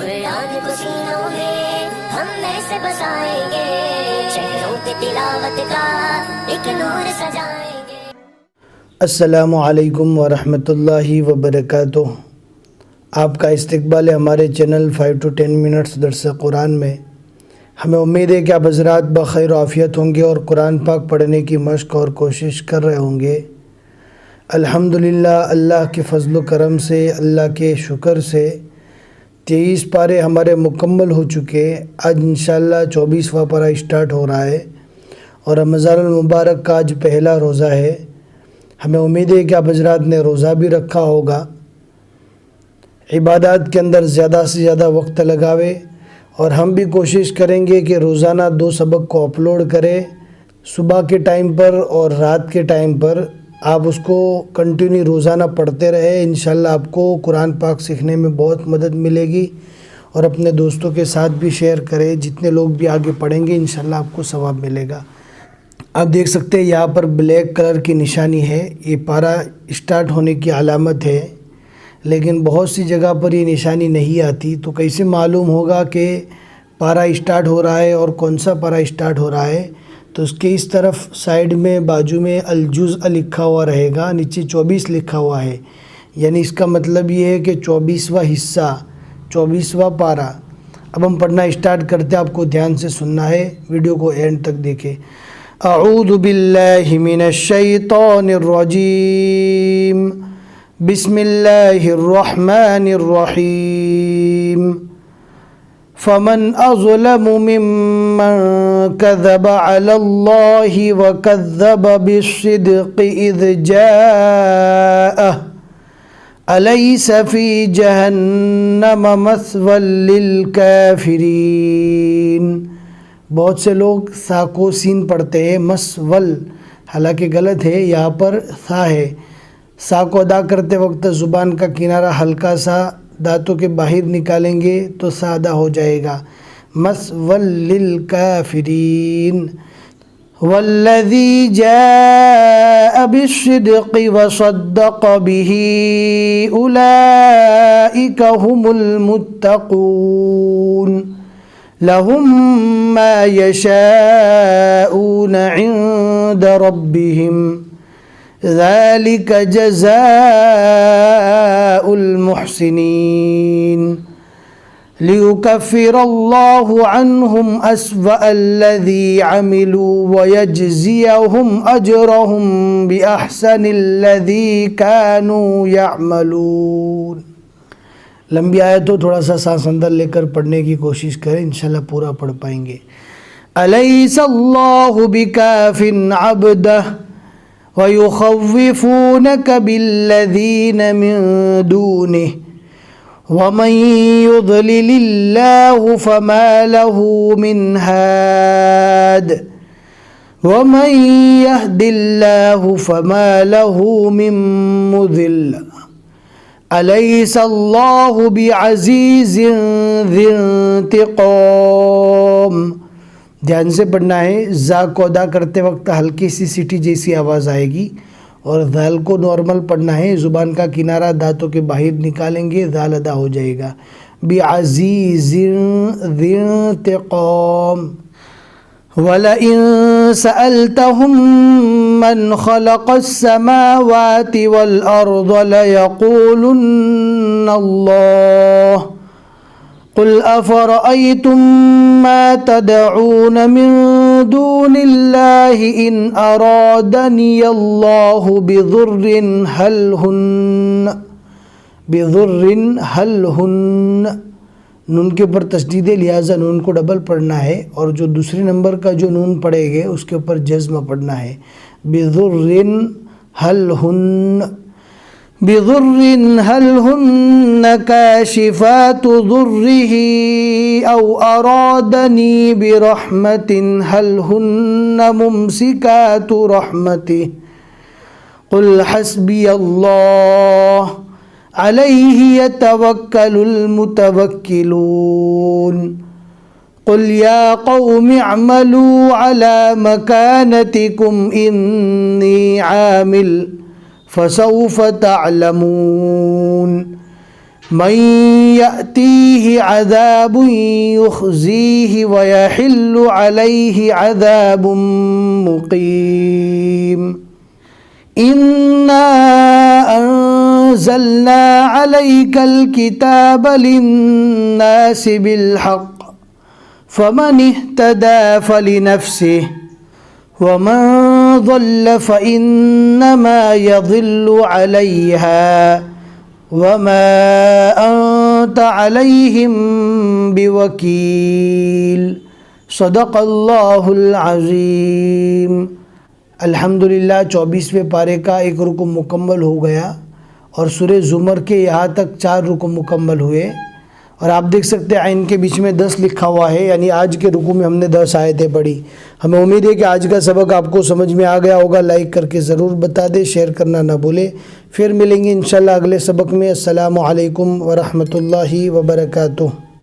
कुरान को सीनों में हम ऐसे बसाएंगे, शहरों पे तिलावत का एक नूर सजाएंगे। अस्सलामु अलैकुम वरहमतुल्लाहि वबरकातुह। आपका इस्तकबाल है हमारे चैनल 5 to 10 मिनट्स दर्स कुरान में। हमें उम्मीद है कि आप हज़रात बखैर आफ़ियत होंगे और कुरान पाक पढ़ने की मश्क और कोशिश कर रहे होंगे। अल्हम्दुलिल्लाह, अल्लाह के फ़ज़ल करम से, अल्लाह के शुक्र से 23 पारे हमारे मुकम्मल हो चुके। आज इंशाअल्लाह 24वां पारा स्टार्ट हो रहा है और रमज़ानुल मुबारक का आज पहला रोज़ा है। हमें उम्मीद है कि आप हज़रात ने रोज़ा भी रखा होगा। इबादत के अंदर ज़्यादा से ज़्यादा वक्त लगावे और हम भी कोशिश करेंगे कि रोज़ाना 2 सबक को अपलोड करें, सुबह के टाइम पर और रात के टाइम पर। आप उसको कंटिन्यू रोज़ाना पढ़ते रहे, इंशाल्लाह आपको कुरान पाक सीखने में बहुत मदद मिलेगी। और अपने दोस्तों के साथ भी शेयर करें, जितने लोग भी आगे पढ़ेंगे इंशाल्लाह आपको सवाब मिलेगा। आप देख सकते हैं यहाँ पर ब्लैक कलर की निशानी है, ये पारा स्टार्ट होने की अलामत है। लेकिन बहुत सी जगह पर ये निशानी नहीं आती, तो कैसे मालूम होगा कि पारा स्टार्ट हो रहा है और कौन सा पारा स्टार्ट हो रहा है? तो उसके इस तरफ साइड में बाजू में अल-जुज़ लिखा हुआ रहेगा, नीचे 24 लिखा हुआ है। यानी इसका मतलब ये है कि 24वां हिस्सा, 24वां पारा। अब हम पढ़ना स्टार्ट करते हैं, आपको ध्यान से सुनना है, वीडियो को एंड तक देखें। अऊज़ु बिल्लाहि मिनश शैतानिर रजीम, बिस्मिल्लाहिर्रहमानिर्रहीम। फमन अज़लमु मिम्मन कज़ब अलल्लाहि व कज़्ज़ब बिस्सिद्क़ि इज़ जाअह अलैस फ़ी जहन्नम मस्वल लिल काफ़िरीन। बहुत से लोग सा को सीन पढ़ते हैं मस्वल, हालांकि गलत है, यहाँ पर सा है। सा को अदा करते वक्त ज़ुबान का किनारा हल्का सा दांतों के बाहर निकालेंगे तो सा अदा हो जाएगा। मस्वल लिल काफ़िरीन। वल्लज़ी जाअ बिस्सिद्क़ि व सद्दक़ बिही उलाइका हुमुल मुत्तक़ून लहुम मा यशाऊन इंद रब्बिहिम ज़ालिक जज़ाउल मुहसिनीन लियुकफ्फिरल्लाहु अन्हुम अस्वअल्लज़ी अमिलू व यजज़ियहुम अजरहुम बिअहसनिल्लज़ी कानू यअमलून। लंबी आयत तो थोड़ा सा सांस अंदर लेकर पढ़ने की कोशिश करें, इंशाल्लाह पूरा पढ़ पाएंगे। अलैसल्लाहु बिकाफिन अब्दह व युखव्विफूनक बिल्लज़ीन मिन दूनिह व मन युद्लिलिल्लाहु फमा लहू मिन हाद व मन यहदिल्लाहु फमा लहू मिन मुदिल्ल अलैसल्लाहु बिअज़ीज़िन ज़िंतिक़ाम। ध्यान से पढ़ना है। जा को अदा करते वक्त हल्की सी सीटी जैसी आवाज़ आएगी और दाल को नॉर्मल पढ़ना है, ज़ुबान का किनारा दांतों के बाहर निकालेंगे, दाल अदा हो जाएगा। बिअज़ीज़िन ज़िंतिक़ाम। वलइन सअल्तहुम मन खलक़स समावाति वल अर्ज़ लयक़ूलुन्न अल्लाह क़ुल अफ़रअय्तुम मा तदऊन मिन दूनिल्लाहि इन अरादनी अल्लाहु बिज़ुर्रिन हल हुन्न। नून के ऊपर तस्दीद है, लिहाजा नून को डबल पढ़ना है और जो दूसरे नंबर का जो नून पढ़ेंगे उसके ऊपर जज़्म पढ़ना है। बिज़ुर्रिन हल हुन्न काशिफ़ातु ज़ुर्रिही औ अरादनी बिरहमतिन हल हुन्न मुमसिकातु रहमतिह क़ुल हस्बियल्लाह अलैहि यतवक्कलुल मुतवक्किलून क़ुल या क़ौमि अअमलू अला मकानतिकुम इन्नी आमिल फसौफ तअलमून। मन यअतीहि अज़ाबुन युख़ज़ीहि व यहिल्लु अलैहि अज़ाबुन मुक़ीम। इन्ना अंज़लना अलैकल किताब लिन्नासि बिलहक़्क़ फमन इह्तदा फलिनफ्सिहि वमन ज़ल्ल फ़इन्नमा यज़िल्लु अलैहा वमा अंत अलैहिम बिवकील। सदक़ल्लाहुल अज़ीम। अल्हम्दुलिल्लाह 24वें पारे का एक रुकू मुकम्मल हो गया और सूरह ज़ुमर के यहाँ तक 4 रुकू मुकम्मल हुए। और आप देख सकते हैं आइन के बीच में 10 लिखा हुआ है, यानी आज के रुकू में हमने 10 आयतें पढ़ी। हमें उम्मीद है कि आज का सबक आपको समझ में आ गया होगा। लाइक करके ज़रूर बता दें, शेयर करना ना भूलें। फिर मिलेंगे इंशाल्लाह अगले सबक में। अस्सलामु अलैकुम व रहमतुल्लाहि व बरकातुहू।